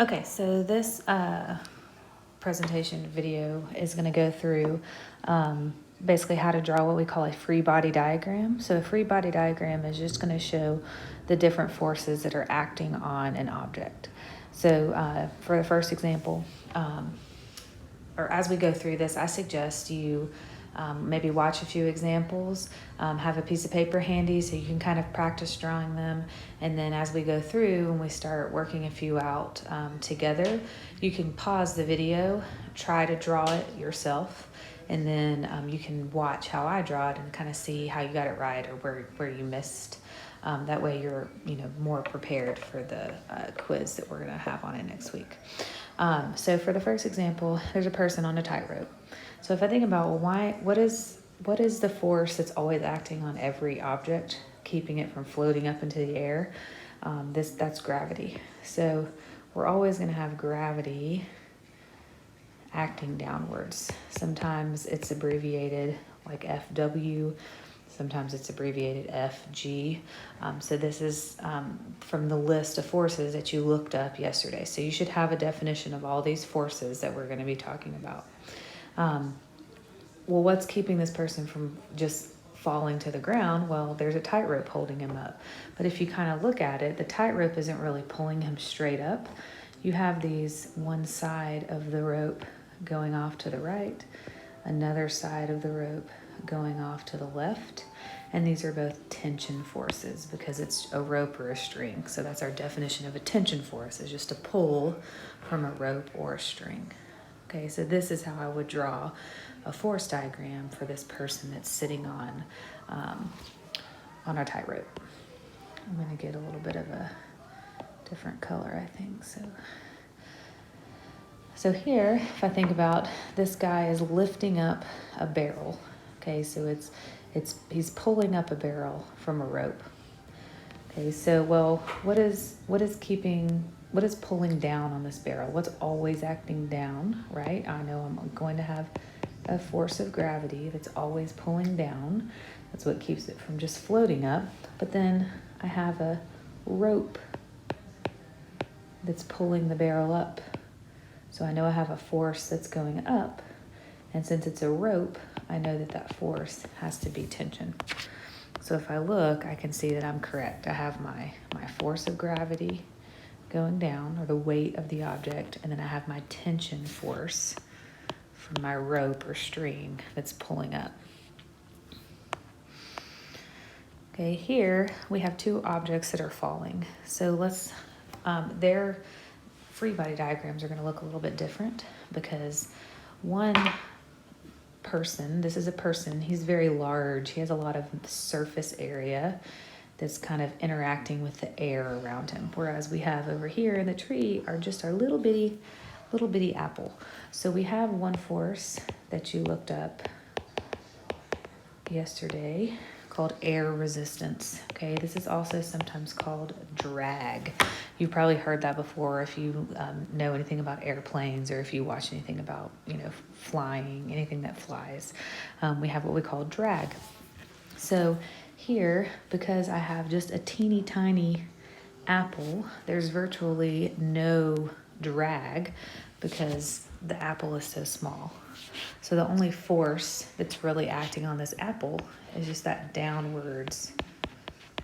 Okay, so this presentation video is going to go through basically how to draw what we call a free body diagram. So a free body diagram is just going to show the different forces that are acting on an object. So for the first example, or as we go through this, I suggest you maybe watch a few examples, have a piece of paper handy so you can kind of practice drawing them. And then as we go through and we start working a few out together, you can pause the video, try to draw it yourself, and then you can watch how I draw it and kind of see how you got it right or where you missed. That way you're more prepared for the quiz that we're going to have on it next week. So for the first example, there's a person on a tightrope. So if I think about what is the force that's always acting on every object, keeping it from floating up into the air? That's gravity. So we're always going to have gravity acting downwards. Sometimes it's abbreviated like FW. Sometimes it's abbreviated FG. So this is from the list of forces that you looked up yesterday. So you should have a definition of all these forces that we're going to be talking about. Well, what's keeping this person from just falling to the ground? Well, there's a tightrope holding him up. But if you kind of look at it, the tightrope isn't really pulling him straight up. You have these one side of the rope going off to the right, another side of the rope going off to the left, and these are both tension forces because it's a rope or a string. So that's our definition of a tension force, is just a pull from a rope or a string. Okay, so this is how I would draw a force diagram for this person that's sitting on a tightrope. I'm going to get a little bit of a different color, I think. So here, if I think about this guy is lifting up a barrel. Okay, so he's pulling up a barrel from a rope. Okay, so what is pulling down on this barrel? What's always acting down, right? I know I'm going to have a force of gravity that's always pulling down. That's what keeps it from just floating up. But then I have a rope that's pulling the barrel up. So I know I have a force that's going up. And since it's a rope, I know that force has to be tension. So if I look, I can see that I'm correct. I have my force of gravity going down, or the weight of the object, and then I have my tension force from my rope or string that's pulling up. Okay, here we have two objects that are falling. So their free body diagrams are going to look a little bit different because one person, this is a person, he's very large. He has a lot of surface area that's kind of interacting with the air around him. Whereas we have over here in the tree are just our little bitty apple. So we have one force that you looked up yesterday called air resistance. Okay, this is also sometimes called drag. You've probably heard that before if you know anything about airplanes, or if you watch anything about flying, anything that flies. We have what we call drag. So here, because I have just a teeny tiny apple, there's virtually no drag because the apple is so small. So the only force that's really acting on this apple is just that downwards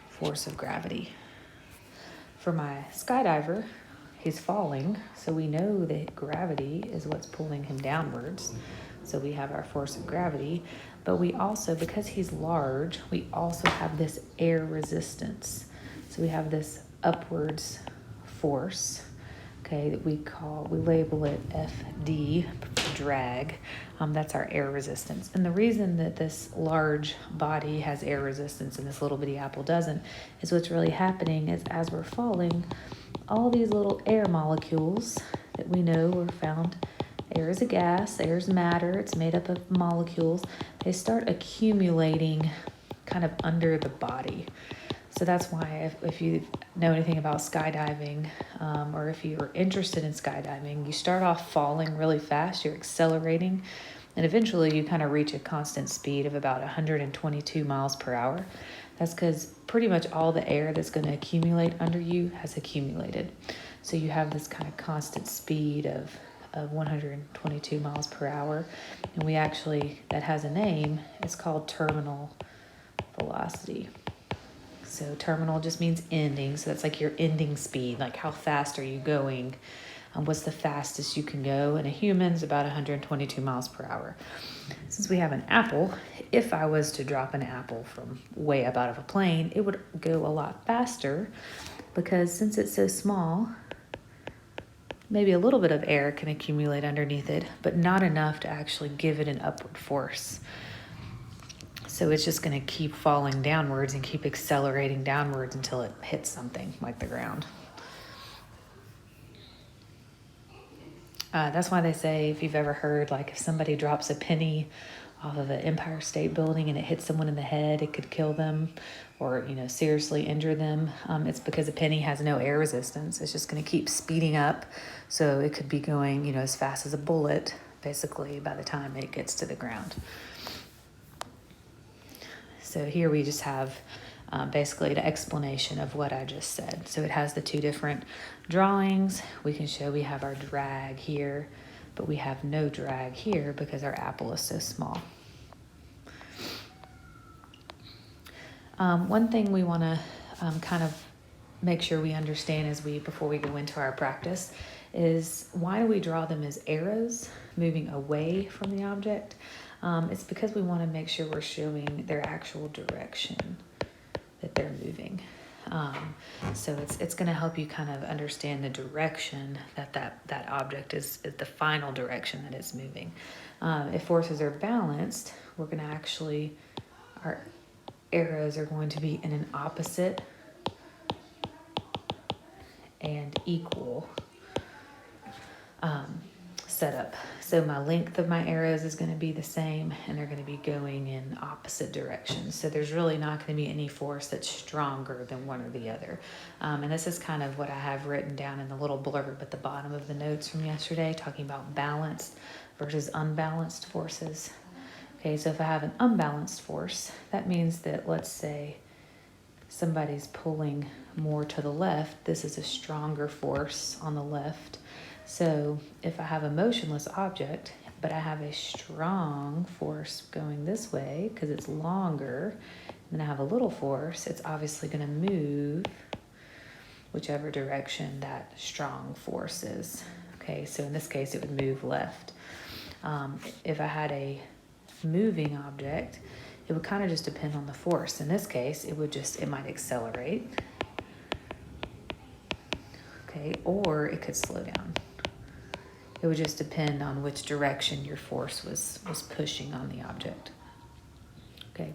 force of gravity. For my skydiver, he's falling, so we know that gravity is what's pulling him downwards. So we have our force of gravity, but we also, because he's large, we also have this air resistance. So we have this upwards force, okay, that we label it FD, drag. That's our air resistance. And the reason that this large body has air resistance and this little bitty apple doesn't is what's really happening is as we're falling, all these little air molecules that we know were found. Air is a gas, air is matter, it's made up of molecules. They start accumulating kind of under the body. So that's why if you know anything about skydiving, or if you're interested in skydiving, you start off falling really fast, you're accelerating, and eventually you kind of reach a constant speed of about 122 miles per hour. That's because pretty much all the air that's going to accumulate under you has accumulated. So you have this kind of constant speed of 122 miles per hour. And we actually, that has a name, it's called terminal velocity. So terminal just means ending. So that's like your ending speed, like how fast are you going? What's the fastest you can go? And a human's about 122 miles per hour. Since we have an apple, if I was to drop an apple from way up out of a plane, it would go a lot faster because since it's so small, maybe a little bit of air can accumulate underneath it, but not enough to actually give it an upward force. So it's just going to keep falling downwards and keep accelerating downwards until it hits something like the ground. That's why they say, if you've ever heard, like if somebody drops a penny off of the Empire State Building and it hits someone in the head, it could kill them or, seriously injure them. It's because a penny has no air resistance. It's just going to keep speeding up. So it could be going, as fast as a bullet, basically, by the time it gets to the ground. So here we just have basically the explanation of what I just said. So it has the two different drawings. We can show we have our drag here, but we have no drag here because our apple is so small. One thing we want to kind of make sure we understand before we go into our practice is, why do we draw them as arrows moving away from the object? It's because we want to make sure we're showing their actual direction that they're moving. So it's going to help you kind of understand the direction that object is the final direction that it's moving. If forces are balanced, we're going to actually, our arrows are going to be in an opposite and equal setup. So my length of my arrows is going to be the same, and they're going to be going in opposite directions. So there's really not going to be any force that's stronger than one or the other. And this is kind of what I have written down in the little blurb at the bottom of the notes from yesterday, talking about balanced versus unbalanced forces. Okay, so if I have an unbalanced force, that means that, let's say somebody's pulling more to the left, this is a stronger force on the left. So if I have a motionless object, but I have a strong force going this way because it's longer, and then I have a little force, it's obviously going to move whichever direction that strong force is. Okay, so in this case, it would move left. If I had a moving object, it would kind of just depend on the force. In this case, it might accelerate. Okay, or it could slow down. It would just depend on which direction your force was pushing on the object. Okay.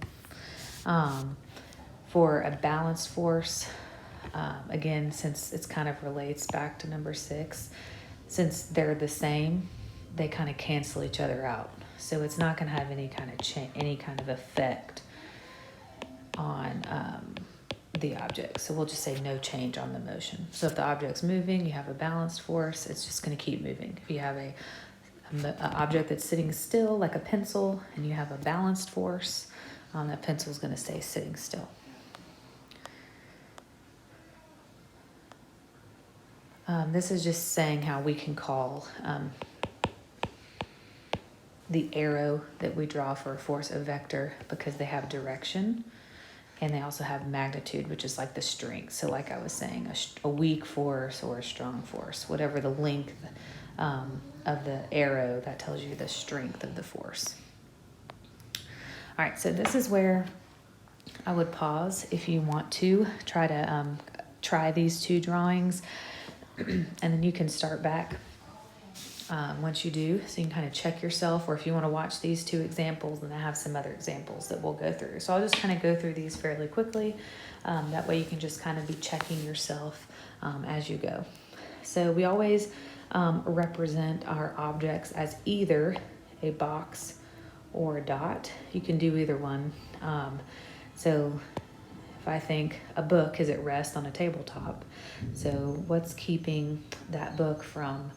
For a balanced force, again, since it kind of relates back to number 6, since they're the same, they kind of cancel each other out. So it's not going to have any kind of effect on the object. So we'll just say no change on the motion. So if the object's moving, you have a balanced force, it's just going to keep moving. If you have a object that's sitting still, like a pencil, and you have a balanced force, that pencil is going to stay sitting still. This is just saying how we can call the arrow that we draw for a force a vector, because they have direction. And they also have magnitude, which is like the strength. So like I was saying, a weak force or a strong force, whatever the length of the arrow, that tells you the strength of the force. All right, so this is where I would pause if you want to try these two drawings. And then you can start back once you do, so you can kind of check yourself, or if you want to watch these two examples, then I have some other examples that we'll go through. So I'll just kind of go through these fairly quickly. That way you can just kind of be checking yourself as you go. So we always represent our objects as either a box or a dot. You can do either one. So if I think a book is at rest on a tabletop, so what's keeping that book from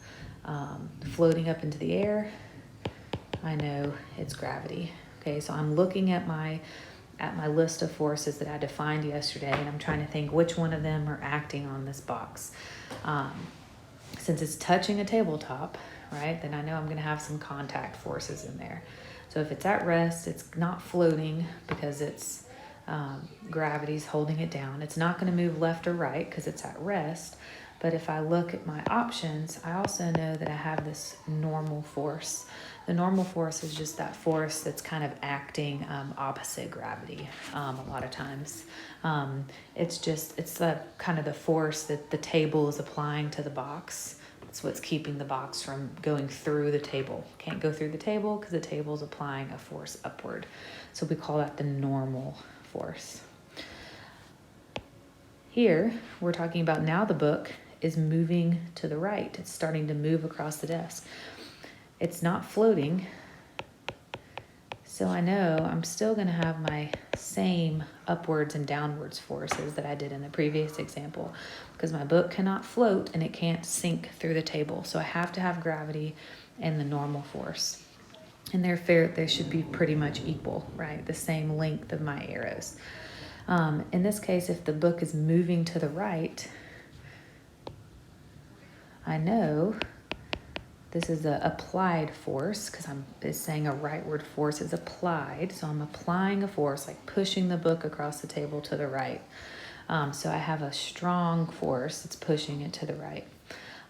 floating up into the air? I know it's gravity. Okay, so I'm looking at my list of forces that I defined yesterday, and I'm trying to think which one of them are acting on this box. since it's touching a tabletop, right, then I know I'm going to have some contact forces in there. So if it's at rest, it's not floating because it's gravity's holding it down. It's not going to move left or right because it's at rest. But if I look at my options, I also know that I have this normal force. The normal force is just that force that's kind of acting opposite gravity a lot of times. It's the kind of the force that the table is applying to the box. It's what's keeping the box from going through the table. Can't go through the table because the table is applying a force upward. So we call that the normal force. Here, we're talking about now the book is moving to the right. It's starting to move across the desk. It's not floating, so I know I'm still going to have my same upwards and downwards forces that I did in the previous example, because my book cannot float and it can't sink through the table. So I have to have gravity and the normal force. And they should be pretty much equal, right? The same length of my arrows. In this case, if the book is moving to the right, I know this is an applied force because it's saying a rightward force is applied. So I'm applying a force, like pushing the book across the table to the right. So I have a strong force that's pushing it to the right.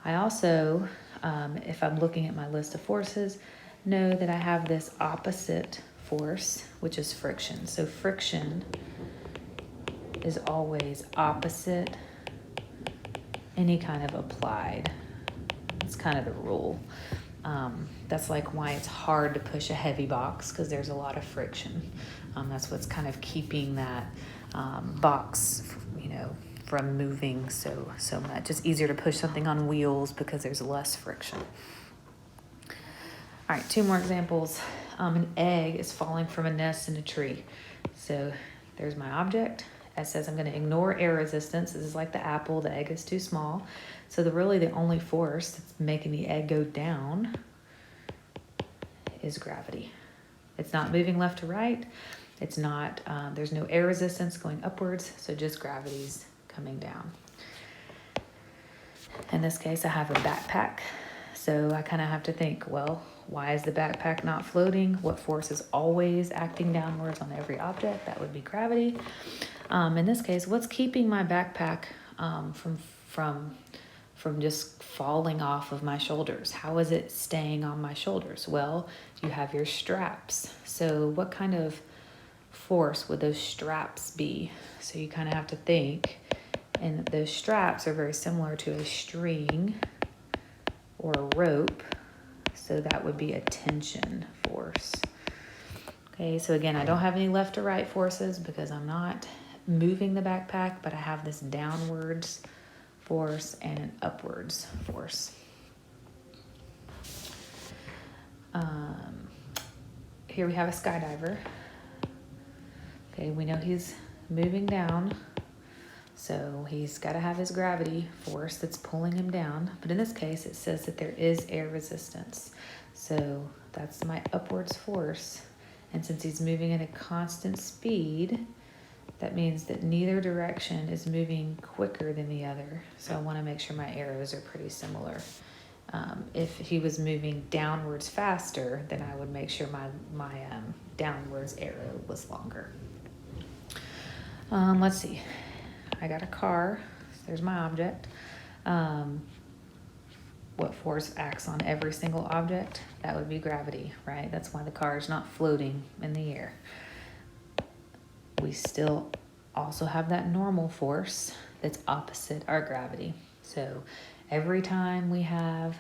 I also, if I'm looking at my list of forces, know that I have this opposite force, which is friction. So friction is always opposite any kind of applied. It's kind of the rule. That's like why it's hard to push a heavy box, because there's a lot of friction. That's what's kind of keeping that box, from moving so much. It's easier to push something on wheels because there's less friction. All right, 2 more examples. An egg is falling from a nest in a tree. So there's my object. It says I'm going to ignore air resistance. This is like the apple. The egg is too small. So the only force that's making the egg go down is gravity. It's not moving left to right. It's not, there's no air resistance going upwards, so just gravity's coming down. In this case, I have a backpack. So I kind of have to think, well, why is the backpack not floating? What force is always acting downwards on every object? That would be gravity. In this case, what's keeping my backpack from just falling off of my shoulders? How is it staying on my shoulders? Well, you have your straps. So what kind of force would those straps be? So you kind of have to think. And those straps are very similar to a string or a rope. So that would be a tension force. Okay, so again, I don't have any left or right forces because I'm not moving the backpack, but I have this downwards force and an upwards force. Here we have a skydiver. Okay, we know he's moving down, so he's got to have his gravity force that's pulling him down. But in this case, it says that there is air resistance. So that's my upwards force. And since he's moving at a constant speed, that means that neither direction is moving quicker than the other. So I want to make sure my arrows are pretty similar. If he was moving downwards faster, then I would make sure my downwards arrow was longer. Let's see. I got a car. There's my object. What force acts on every single object? That would be gravity, right? That's why the car is not floating in the air. We still also have that normal force that's opposite our gravity. So every time we have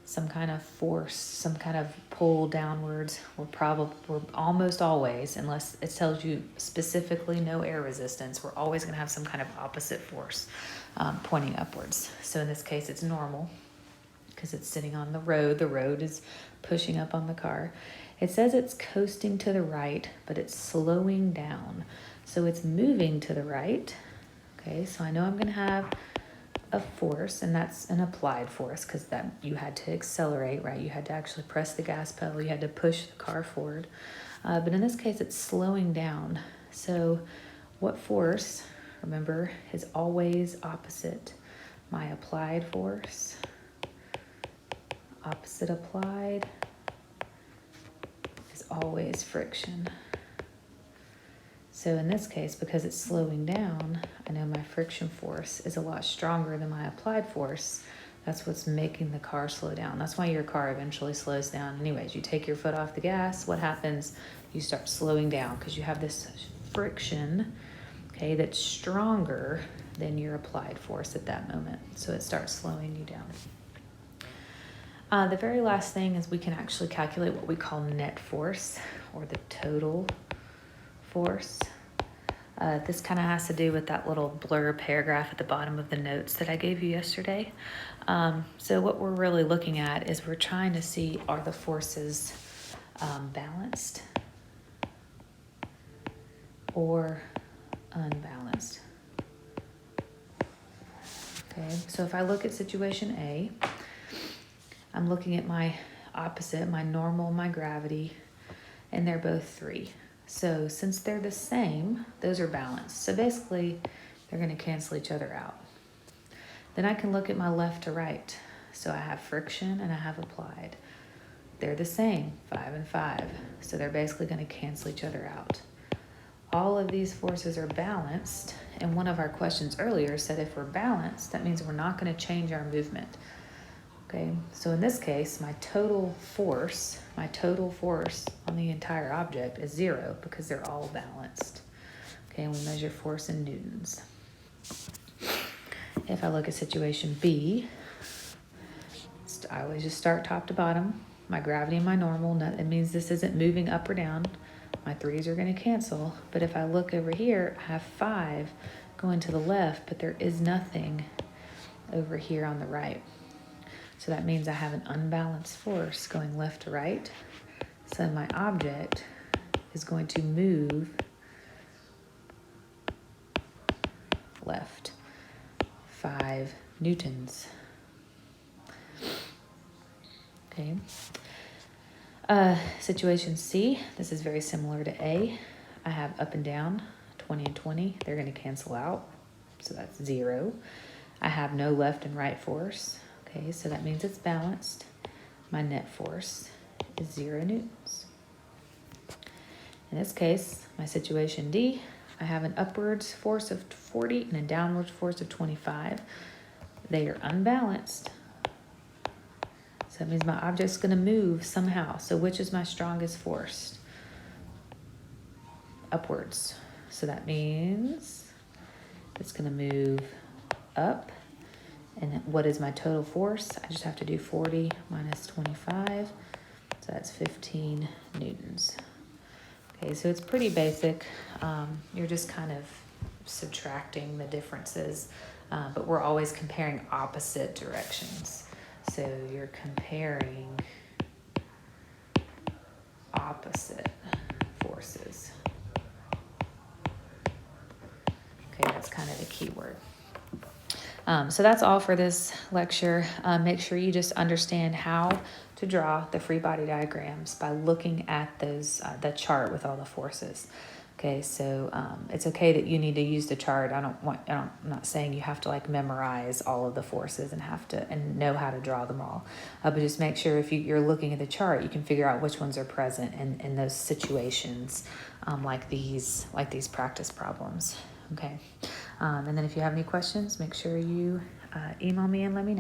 some kind of force, some kind of pull downwards, we're almost always, unless it tells you specifically no air resistance, we're always going to have some kind of opposite force pointing upwards. So in this case, it's normal because it's sitting on the road. The road is pushing up on the car. It says it's coasting to the right, but it's slowing down. So it's moving to the right. Okay, so I know I'm going to have a force, and that's an applied force because that you had to accelerate, right? You had to actually press the gas pedal. You had to push the car forward. But in this case, it's slowing down. So what force, remember, is always opposite my applied force, opposite applied is always friction. So in this case, because it's slowing down, I know my friction force is a lot stronger than my applied force. That's what's making the car slow down. That's why your car eventually slows down. Anyways, you take your foot off the gas, what happens? You start slowing down because you have this friction, okay, that's stronger than your applied force at that moment. So it starts slowing you down. The very last thing is we can actually calculate what we call net force, or the total force. This kind of has to do with that little blur paragraph at the bottom of the notes that I gave you yesterday. So what we're really looking at is we're trying to see, are the forces balanced or unbalanced? Okay, so if I look at situation A, I'm looking at my opposite, my normal, my gravity, and they're both 3. So since they're the same, those are balanced. So basically, they're going to cancel each other out. Then I can look at my left to right. So I have friction and I have applied. They're the same, 5 and 5. So they're basically going to cancel each other out. All of these forces are balanced. And one of our questions earlier said if we're balanced, that means we're not going to change our movement. Okay, so in this case, my total force on the entire object is 0 because they're all balanced. Okay, and we measure force in newtons. If I look at situation B, I always just start top to bottom. My gravity and my normal, it means this isn't moving up or down. My 3's are going to cancel. But if I look over here, I have 5 going to the left, but there is nothing over here on the right. So that means I have an unbalanced force going left to right. So my object is going to move left 5 newtons. Okay. Situation C, this is very similar to A. I have up and down, 20 and 20. They're going to cancel out. So that's 0. I have no left and right force. Okay, so that means it's balanced. My net force is 0 newtons. In this case, my situation D, I have an upwards force of 40 and a downwards force of 25. They are unbalanced. So that means my object's going to move somehow. So which is my strongest force? Upwards. So that means it's going to move up. And what is my total force? I just have to do 40 minus 25. So that's 15 newtons. Okay, so it's pretty basic. You're just kind of subtracting the differences, but we're always comparing opposite directions. So you're comparing opposite forces. Okay, that's kind of the key word. So that's all for this lecture. Make sure you just understand how to draw the free body diagrams by looking at those the chart with all the forces. Okay, so it's okay that you need to use the chart. I'm not saying you have to like memorize all of the forces and know how to draw them all. But just make sure if you're looking at the chart, you can figure out which ones are present in those situations, like these practice problems. Okay. And then if you have any questions, make sure you email me and let me know.